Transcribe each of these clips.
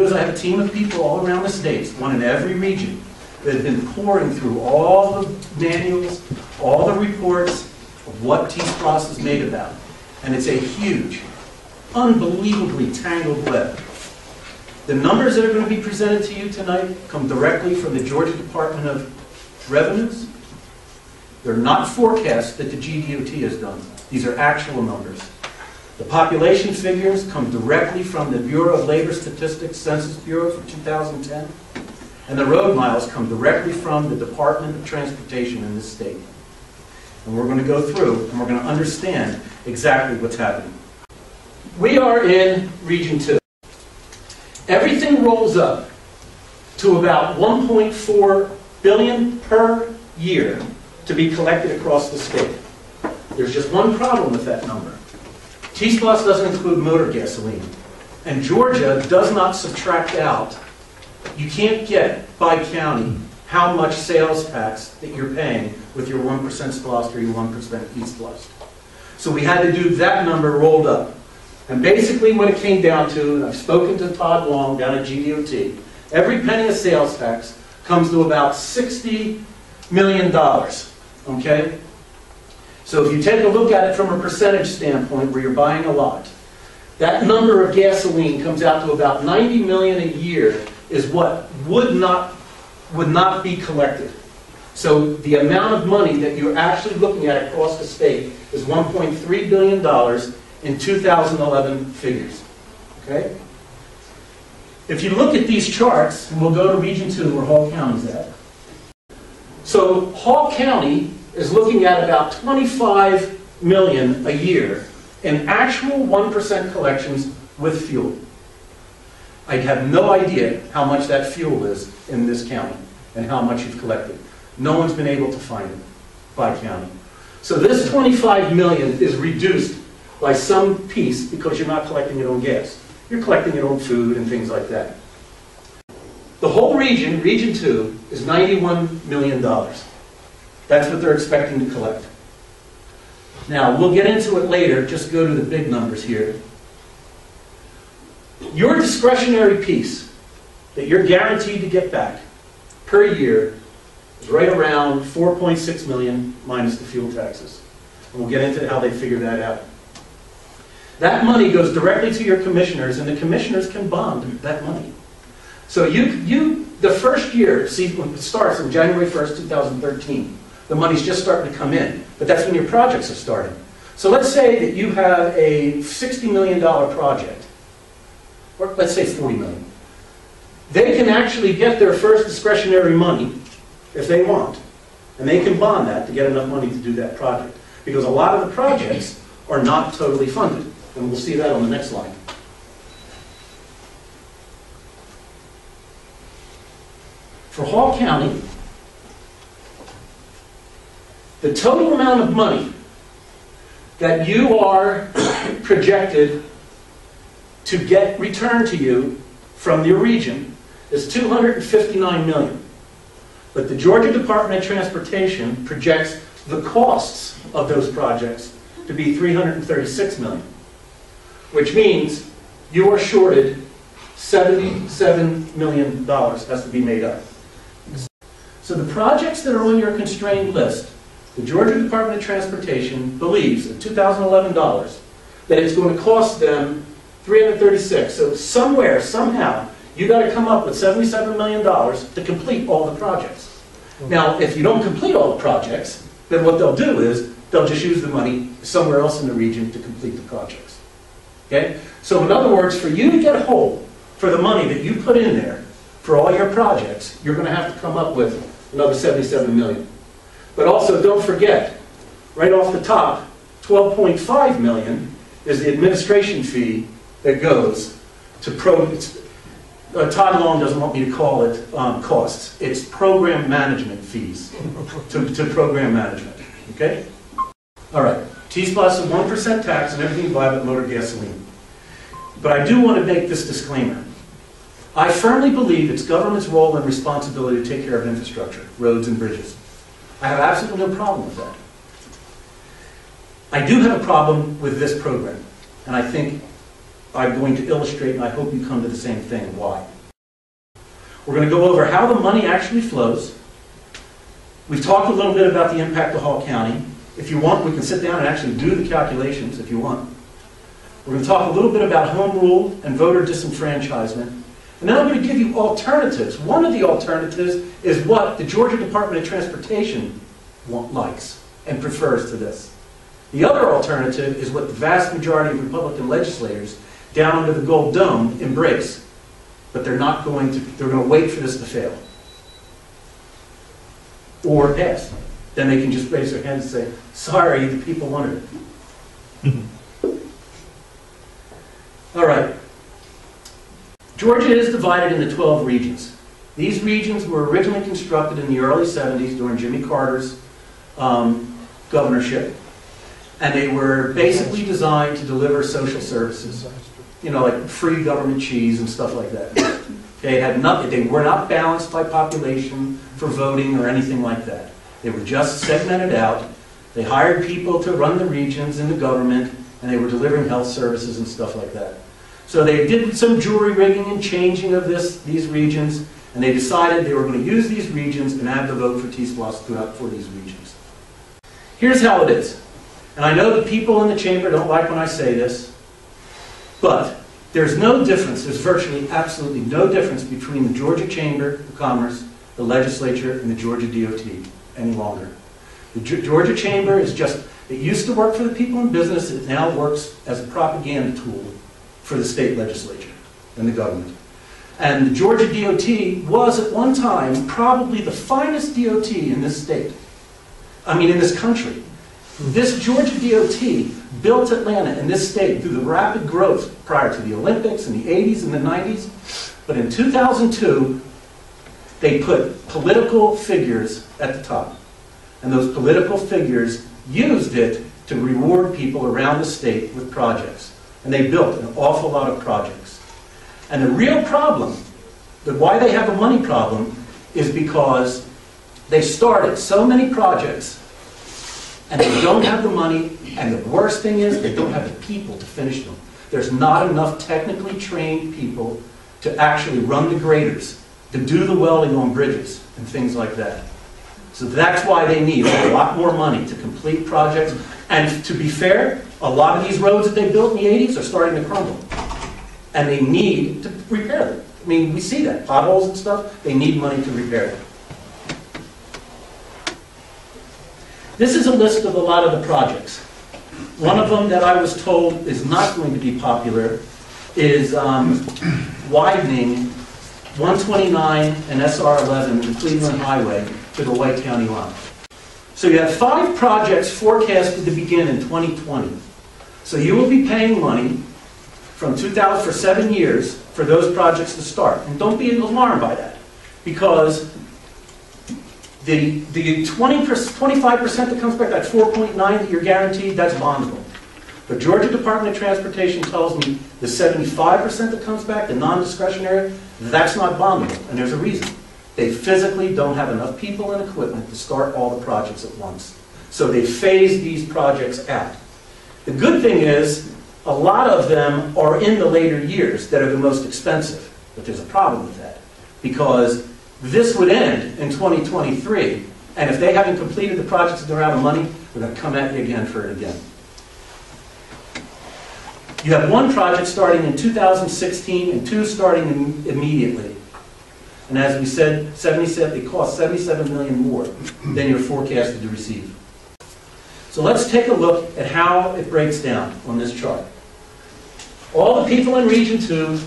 is I have a team of people all around the states, one in every region, that have been pouring through all the manuals, all the reports of what T-Splost is made about. And it's a huge, unbelievably tangled web. The numbers that are going to be presented to you tonight come directly from the Georgia Department of Revenues. They're not forecasts that the GDOT has done. These are actual numbers. The population figures come directly from the Bureau of Labor Statistics Census Bureau for 2010. And the road miles come directly from the Department of Transportation in this state. And we're going to go through and we're going to understand exactly what's happening. We are in Region 2. Everything rolls up to about $1.4 billion per year to be collected across the state. There's just one problem with that number. T-Splost doesn't include motor gasoline. And Georgia does not subtract out. You can't get by county how much sales tax that you're paying with your 1% Splost or your 1% T-Splost. So we had to do that number rolled up. And basically what it came down to, and I've spoken to Todd Long down at GDOT, every penny of sales tax comes to about $60 million, okay? So if you take a look at it from a percentage standpoint where you're buying a lot, that number of gasoline comes out to about $90 million a year is what would not be collected. So the amount of money that you're actually looking at across the state is $1.3 billion in 2011 figures. Okay? If you look at these charts, and we'll go to Region 2 where Hall County's at. So Hall County is looking at about $25 million a year in actual 1% collections with fuel. I have no idea how much that fuel is in this county and how much you've collected. No one's been able to find it by county. So this $25 million is reduced by some piece because you're not collecting it on gas. You're collecting it on food and things like that. The whole region, Region 2, is $91 million. That's what they're expecting to collect. Now, we'll get into it later, just go to the big numbers here. Your discretionary piece that you're guaranteed to get back per year is right around $4.6 million minus the fuel taxes. And we'll get into how they figure that out. That money goes directly to your commissioners, and the commissioners can bond that money. So the first year, see, when it starts on January 1st, 2013, the money's just starting to come in, but that's when your projects are starting. So let's say that you have a $60 million project, or let's say $40 million. They can actually get their first discretionary money if they want, and they can bond that to get enough money to do that project, because a lot of the projects are not totally funded, and we'll see that on the next slide. For Hall County, the total amount of money that you are projected to get returned to you from your region is $259 million. But the Georgia Department of Transportation projects the costs of those projects to be $336 million, which means you are shorted $77 million has to be made up. So the projects that are on your constrained list, the Georgia Department of Transportation believes in 2011 dollars that it's going to cost them $336. So somewhere, somehow, you got to come up with $77 million to complete all the projects. Now, if you don't complete all the projects, then what they'll do is they'll just use the money somewhere else in the region to complete the projects. Okay? So in other words, for you to get whole for the money that you put in there for all your projects, you're going to have to come up with another $77 million. But also, don't forget, right off the top, $12.5 million is the administration fee that goes to Todd Long doesn't want me to call it costs. It's program management fees to program management. Okay? All right. T-Splost is 1% tax on everything you buy but motor gasoline. But I do want to make this disclaimer. I firmly believe it's government's role and responsibility to take care of infrastructure, roads and bridges. I have absolutely no problem with that. I do have a problem with this program, and I think I'm going to illustrate, and I hope you come to the same thing, why. We're going to go over how the money actually flows. We've talked a little bit about the impact of Hall County. If you want, we can sit down and actually do the calculations if you want. We're going to talk a little bit about home rule and voter disenfranchisement. And then I'm going to give you alternatives. One of the alternatives is what the Georgia Department of Transportation likes and prefers to this. The other alternative is what the vast majority of Republican legislators down under the Gold Dome embrace. But they're going to wait for this to fail. Or pass. Then they can just raise their hands and say, sorry, the people wanted it. All right. Georgia is divided into 12 regions. These regions were originally constructed in the early 70s during Jimmy Carter's governorship. And they were basically designed to deliver social services. You know, like free government cheese and stuff like that. They were not balanced by population for voting or anything like that. They were just segmented out. They hired people to run the regions in the government, and they were delivering health services and stuff like that. So they did some jury rigging and changing of these regions, and they decided they were going to use these regions and have the vote for T-Splost for these regions. Here's how it is. And I know the people in the chamber don't like when I say this, but there's no difference, there's virtually absolutely no difference between the Georgia Chamber of Commerce, the legislature, and the Georgia DOT any longer. The Georgia Chamber is just, it used to work for the people in business, it now works as a propaganda tool for the state legislature and the government. And the Georgia DOT was at one time probably the finest DOT in this state. I mean, in this country. This Georgia DOT built Atlanta in this state through the rapid growth prior to the Olympics in the 80s and the 90s. But in 2002, they put political figures at the top. And those political figures used it to reward people around the state with projects. And they built an awful lot of projects. And the real problem, why they have a money problem, is because they started so many projects and they don't have the money, and the worst thing is they don't have the people to finish them. There's not enough technically trained people to actually run the graders, to do the welding on bridges and things like that. So that's why they need a lot more money to complete projects. And to be fair, a lot of these roads that they built in the 80s are starting to crumble. And they need to repair them. I mean, we see that. Potholes and stuff, they need money to repair them. This is a list of a lot of the projects. One of them that I was told is not going to be popular is widening 129 and SR11, the Cleveland Highway, to the White County line. So you have 5 projects forecasted to begin in 2020. So you will be paying money from 2000 for 7 years for those projects to start. And don't be alarmed by that, because the 25% that comes back, that 4.9 that you're guaranteed, that's bondable. But Georgia Department of Transportation tells me the 75% that comes back, the non-discretionary, that's not bondable, and there's a reason. They physically don't have enough people and equipment to start all the projects at once. So they phase these projects out. The good thing is, a lot of them are in the later years that are the most expensive. But there's a problem with that, because this would end in 2023, and if they haven't completed the projects and they're out of money, they're going to come at you again for it again. You have one project starting in 2016 and 2 starting immediately. And as we said, they cost $77 million more than you're forecasted to receive. So let's take a look at how it breaks down on this chart. All the people in Region 2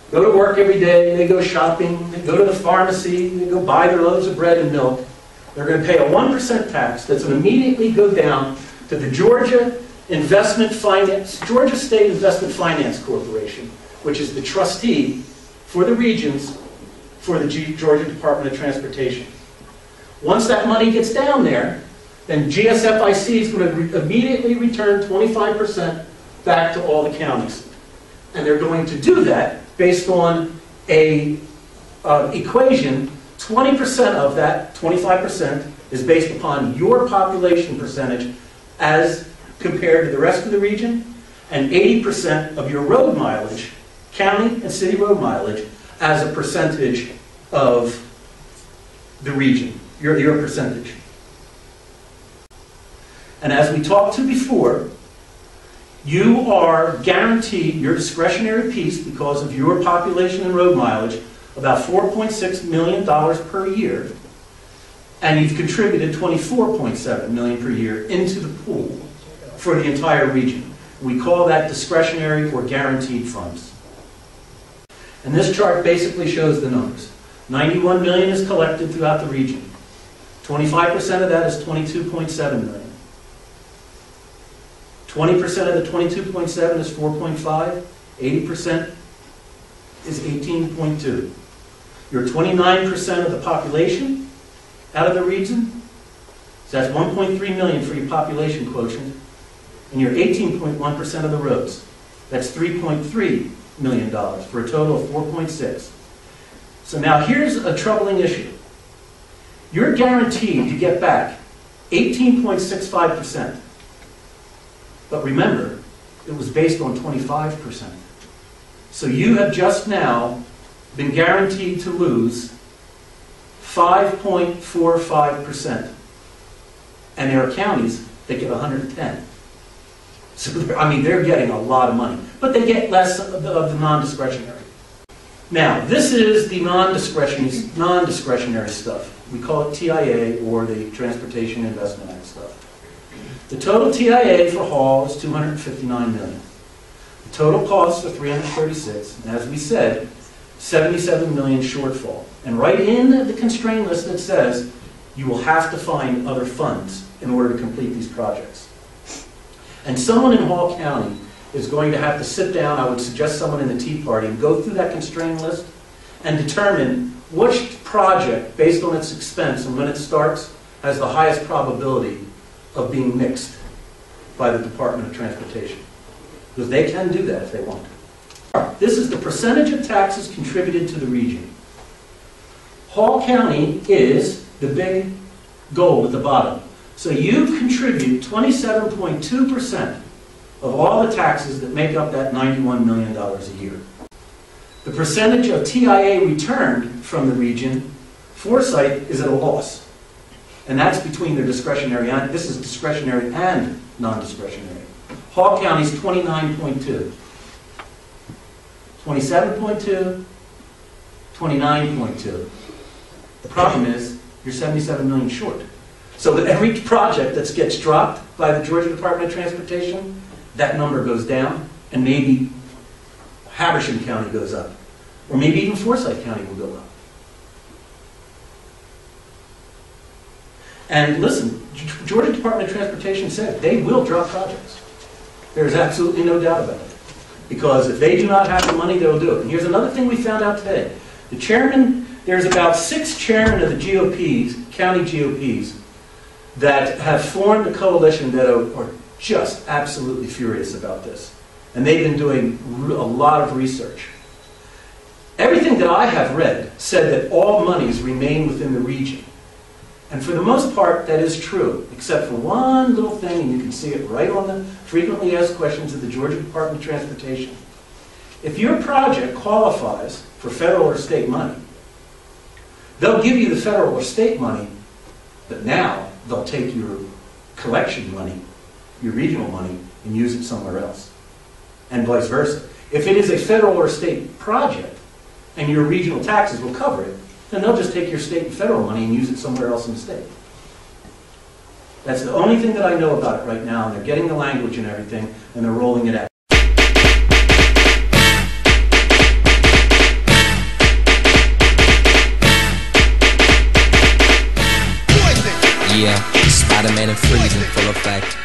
go to work every day, they go shopping, they go to the pharmacy, they go buy their loaves of bread and milk. They're going to pay a 1% tax that's going to immediately go down to the Georgia State Investment Finance Corporation, which is the trustee for the regions for the Georgia Department of Transportation. Once that money gets down there, then GSFIC is going to immediately return 25% back to all the counties. And they're going to do that based on a equation. 20% of that, 25%, is based upon your population percentage as compared to the rest of the region, and 80% of your road mileage, county and city road mileage, as a percentage of the region, your percentage. And as we talked to before, you are guaranteed your discretionary piece because of your population and road mileage, about $4.6 million per year, and you've contributed $24.7 million per year into the pool for the entire region. We call that discretionary or guaranteed funds. And this chart basically shows the numbers. 91 million is collected throughout the region. 25% of that is 22.7 million. 20% of the 22.7 is 4.5. 80% is 18.2. Your 29% of the population out of the region, so that's 1.3 million for your population quotient, and your 18.1% of the roads. That's $3.3 million for a total of 4.6. So now here's a troubling issue. You're guaranteed to get back 18.65%. But remember, it was based on 25%. So you have just now been guaranteed to lose 5.45%. And there are counties that get 110. So, I mean, they're getting a lot of money. But they get less of the non-discretionary. Now, this is the non-discretionary stuff. We call it TIA, or the Transportation Investment Act stuff. The total TIA for Hall is $259 million. The total costs are $336, and as we said, $77 million shortfall. And right in the constraint list it says you will have to find other funds in order to complete these projects. And someone in Hall County is going to have to sit down, I would suggest someone in the Tea Party, and go through that constraint list and determine which project, based on its expense and when it starts, has the highest probability of being mixed by the Department of Transportation. Because they can do that if they want to. This is the percentage of taxes contributed to the region. Hall County is the big goal at the bottom. So you contribute 27.2% of all the taxes that make up that $91 million a year. The percentage of TIA returned from the region, Foresight is at a loss. And that's between their discretionary, and this is discretionary and non-discretionary. Hall County's 29.2. 27.2, 29.2. The problem is, you're 77 million short. So with every project that gets dropped by the Georgia Department of Transportation, that number goes down, and maybe Habersham County goes up. Or maybe even Forsyth County will go up. And listen, Georgia Department of Transportation said they will drop projects. There's absolutely no doubt about it. Because if they do not have the money, they'll do it. And here's another thing we found out today. The chairman, there's about 6 chairmen of the GOPs, county GOPs, that have formed a coalition that are just absolutely furious about this. And they've been doing a lot of research. Everything that I have read said that all monies remain within the region. And for the most part, that is true, except for one little thing, and you can see it right on the frequently asked questions of the Georgia Department of Transportation. If your project qualifies for federal or state money, they'll give you the federal or state money, but now they'll take your collection money, your regional money, and use it somewhere else, and vice versa. If it is a federal or state project, and your regional taxes will cover it, then they'll just take your state and federal money and use it somewhere else in the state. That's the only thing that I know about it right now, and they're getting the language and everything, and they're rolling it out. Yeah, Spider-Man and Freeze in full effect.